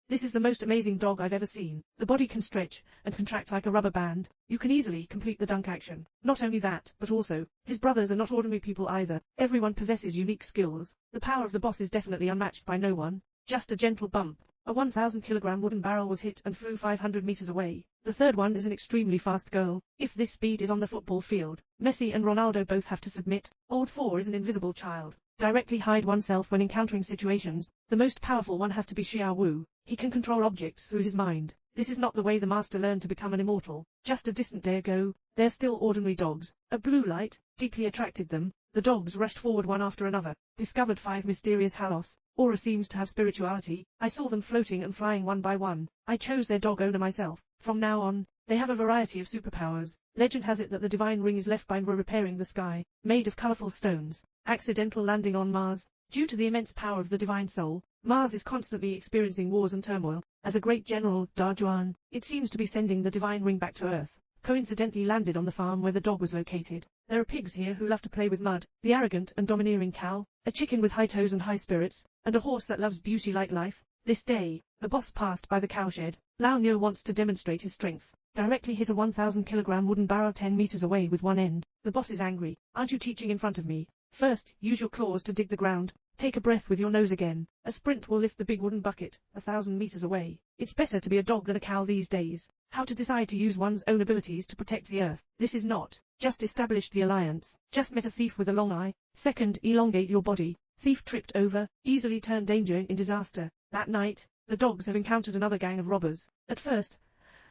"This is the most amazing dog I've ever seen. The body can stretch and contract like a rubber band. You can easily complete the dunk action. Not only that, but also, his brothers are not ordinary people either. Everyone possesses unique skills. The power of the boss is definitely unmatched by no one." Just a gentle bump. A 1,000-kilogram wooden barrel was hit and flew 500 meters away. The third one is an extremely fast goal. If this speed is on the football field, Messi and Ronaldo both have to submit. Old 4 is an invisible child. Directly hide oneself when encountering situations. The most powerful one has to be Xiao Wu. He can control objects through his mind. This is not the way the master learned to become an immortal. Just a distant day ago, they're still ordinary dogs. A blue light deeply attracted them. The dogs rushed forward one after another. Discovered 5 mysterious halos. Aura seems to have spirituality. I saw them floating and flying one by one. I chose their dog owner myself. From now on, they have a variety of superpowers. Legend has it that the divine ring is left by Mra repairing the sky, made of colorful stones. Accidental landing on Mars. Due to the immense power of the divine soul, Mars is constantly experiencing wars and turmoil. As a great general, Dajuan, it seems to be sending the divine ring back to Earth. Coincidentally landed on the farm where the dog was located. There are pigs here who love to play with mud, the arrogant and domineering cow, a chicken with high toes and high spirits, and a horse that loves beauty like life. This day, the boss passed by the cowshed. Lao Neo wants to demonstrate his strength. Directly hit a 1,000-kilogram wooden barrel 10 meters away with one end. The boss is angry. "Aren't you teaching in front of me? First, use your claws to dig the ground. Take a breath with your nose again. A sprint will lift the big wooden bucket 1,000 meters away. It's better to be a dog than a cow these days." How to decide to use one's own abilities to protect the earth. This is not just established the alliance. Just met a thief with a long eye. Second, elongate your body. Thief tripped over, easily turn danger in disaster. That night, the dogs have encountered another gang of robbers. At first,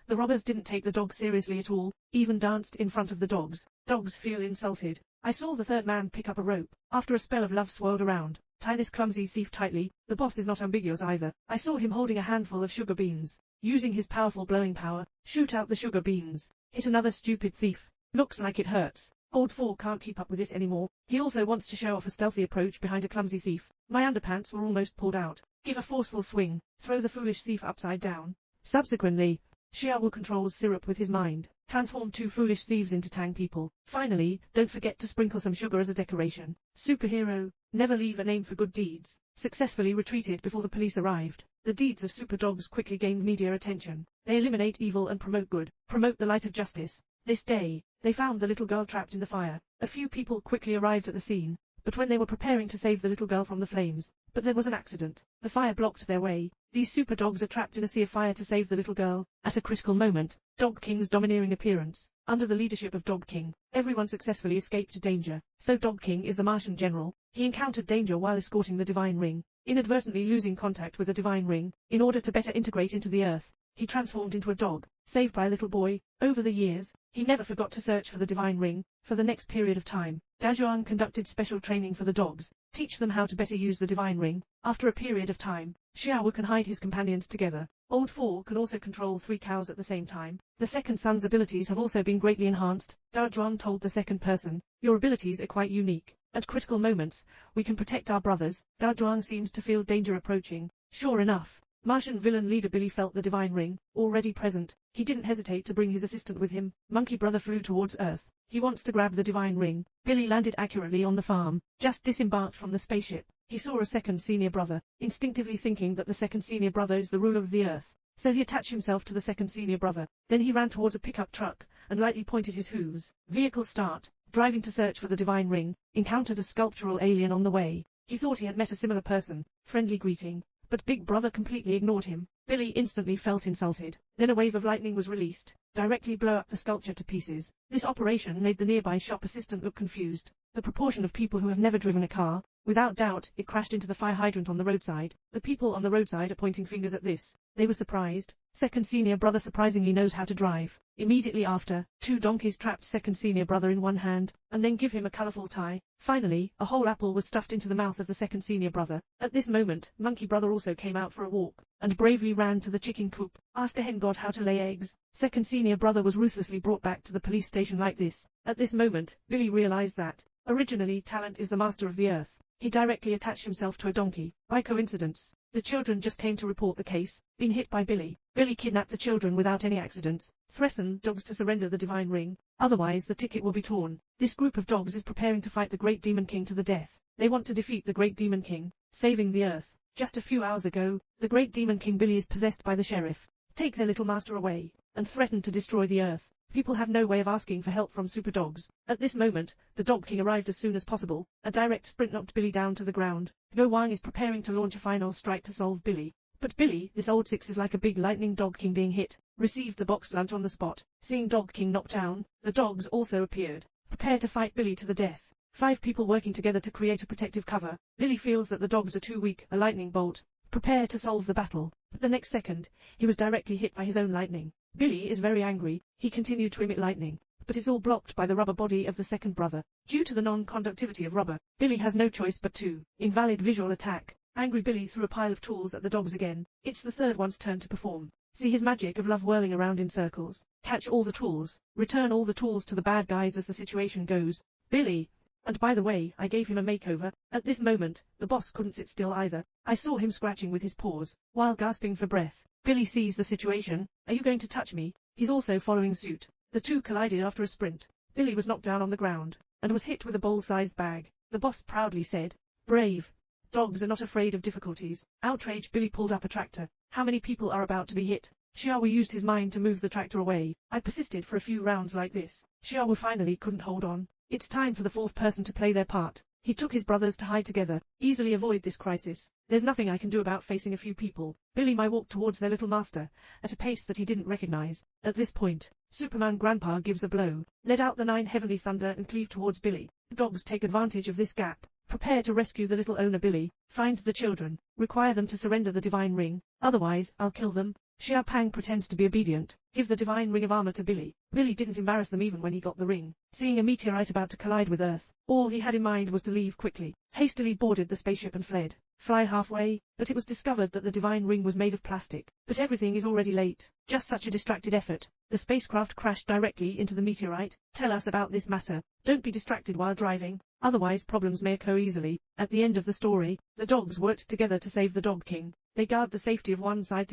the robbers didn't take the dogs seriously at all, even danced in front of the dogs. Dogs feel insulted. I saw the third man pick up a rope. After a spell of love swirled around, tie this clumsy thief tightly. The boss is not ambiguous either. I saw him holding a handful of sugar beans. Using his powerful blowing power, shoot out the sugar beans. Hit another stupid thief. Looks like it hurts. Old 4 can't keep up with it anymore. He also wants to show off a stealthy approach behind a clumsy thief. My underpants were almost pulled out. Give a forceful swing. Throw the foolish thief upside down. Subsequently, Xiao controls syrup with his mind. Transform 2 foolish thieves into Tang people. Finally, don't forget to sprinkle some sugar as a decoration. Superhero, never leave a name for good deeds. Successfully retreated before the police arrived. The deeds of super dogs quickly gained media attention. They eliminate evil and promote good. Promote the light of justice. This day, they found the little girl trapped in the fire. A few people quickly arrived at the scene, but when they were preparing to save the little girl from the flames, there was an accident. The fire blocked their way. These super dogs are trapped in a sea of fire to save the little girl. At a critical moment, Dog King's domineering appearance. Under the leadership of Dog King, everyone successfully escaped danger. So Dog King is the Martian general. He encountered danger while escorting the divine ring, inadvertently losing contact with the divine ring. In order to better integrate into the earth, he transformed into a dog, saved by a little boy. Over the years, he never forgot to search for the divine ring. For the next period of time, Dajuan conducted special training for the dogs, teach them how to better use the divine ring. After a period of time, Xiao can hide his companions together. Old 4 can also control 3 cows at the same time. The second son's abilities have also been greatly enhanced. Dajuan told the second person, "Your abilities are quite unique. At critical moments, we can protect our brothers." Dajuan seems to feel danger approaching. Sure enough, Martian villain leader Billy felt the divine ring already present. He didn't hesitate to bring his assistant with him. Monkey brother flew towards Earth. He wants to grab the divine ring. Billy landed accurately on the farm, just disembarked from the spaceship. He saw a second senior brother, instinctively thinking that the second senior brother is the ruler of the Earth. So he attached himself to the second senior brother. Then he ran towards a pickup truck, and lightly pointed his hooves. Vehicle start. Driving to search for the divine ring, encountered a sculptural alien on the way. He thought he had met a similar person. Friendly greeting. But Big Brother completely ignored him. Billy instantly felt insulted. Then a wave of lightning was released, directly blew up the sculpture to pieces. This operation made the nearby shop assistant look confused. The proportion of people who have never driven a car, without doubt, it crashed into the fire hydrant on the roadside. The people on the roadside are pointing fingers at this. They were surprised. Second senior brother surprisingly knows how to drive. Immediately after, 2 donkeys trapped second senior brother in one hand, and then give him a colorful tie. Finally, a whole apple was stuffed into the mouth of the second senior brother. At this moment, Monkey brother also came out for a walk, and bravely ran to the chicken coop. Asked a hen god how to lay eggs. Second senior brother was ruthlessly brought back to the police station like this. At this moment, Billy realized that, originally talent is the master of the earth. He directly attached himself to a donkey. By coincidence, the children just came to report the case, being hit by Billy. Billy kidnapped the children without any accidents, threatened dogs to surrender the divine ring, otherwise the ticket will be torn. This group of dogs is preparing to fight the Great Demon King to the death. They want to defeat the Great Demon King, saving the earth. Just a few hours ago, the great demon King Billy is possessed by the sheriff. Take their little master away, and threaten to destroy the earth. People have no way of asking for help from super dogs. At this moment, the Dog King arrived as soon as possible. A direct sprint knocked Billy down to the ground. Go Wang is preparing to launch a final strike to solve Billy. But Billy, this old six is like a big lightning. Dog King being hit, received the box lunch on the spot. Seeing Dog King knocked down, the dogs also appeared. Prepare to fight Billy to the death. 5 people working together to create a protective cover. Billy feels that the dogs are too weak. A lightning bolt. Prepare to solve the battle. But the next second, he was directly hit by his own lightning. Billy is very angry. He continued to emit lightning, but it's all blocked by the rubber body of the second brother. Due to the non-conductivity of rubber, Billy has no choice but to invalid visual attack. Angry Billy threw a pile of tools at the dogs again. It's the third one's turn to perform. See his magic of love whirling around in circles. Catch all the tools. Return all the tools to the bad guys as the situation goes. Billy. And by the way, I gave him a makeover. At this moment, the boss couldn't sit still either. I saw him scratching with his paws, while gasping for breath. Billy sees the situation. Are you going to touch me? He's also following suit. The two collided after a sprint. Billy was knocked down on the ground, and was hit with a bowl-sized bag. The boss proudly said, "Brave. Dogs are not afraid of difficulties." Outraged, Billy pulled up a tractor. How many people are about to be hit? Xiaowu used his mind to move the tractor away. I persisted for a few rounds like this. Xiaowu finally couldn't hold on. It's time for the fourth person to play their part. He took his brothers to hide together. Easily avoid this crisis. There's nothing I can do about facing a few people. Billy might walk towards their little master, at a pace that he didn't recognize. At this point, Superman Grandpa gives a blow. Let out the 9 heavenly thunder and cleave towards Billy. The dogs take advantage of this gap. Prepare to rescue the little owner Billy. Find the children. Require them to surrender the divine ring. Otherwise, I'll kill them. Xia Pang pretends to be obedient. Give the divine ring of armor to Billy. Billy didn't embarrass them even when he got the ring. Seeing a meteorite about to collide with Earth, all he had in mind was to leave quickly. Hastily boarded the spaceship and fled. Fly halfway, but it was discovered that the divine ring was made of plastic. But everything is already late. Just such a distracted effort. The spacecraft crashed directly into the meteorite. Tell us about this matter. Don't be distracted while driving. Otherwise problems may occur easily. At the end of the story, the dogs worked together to save the Dog King. They guard the safety of one side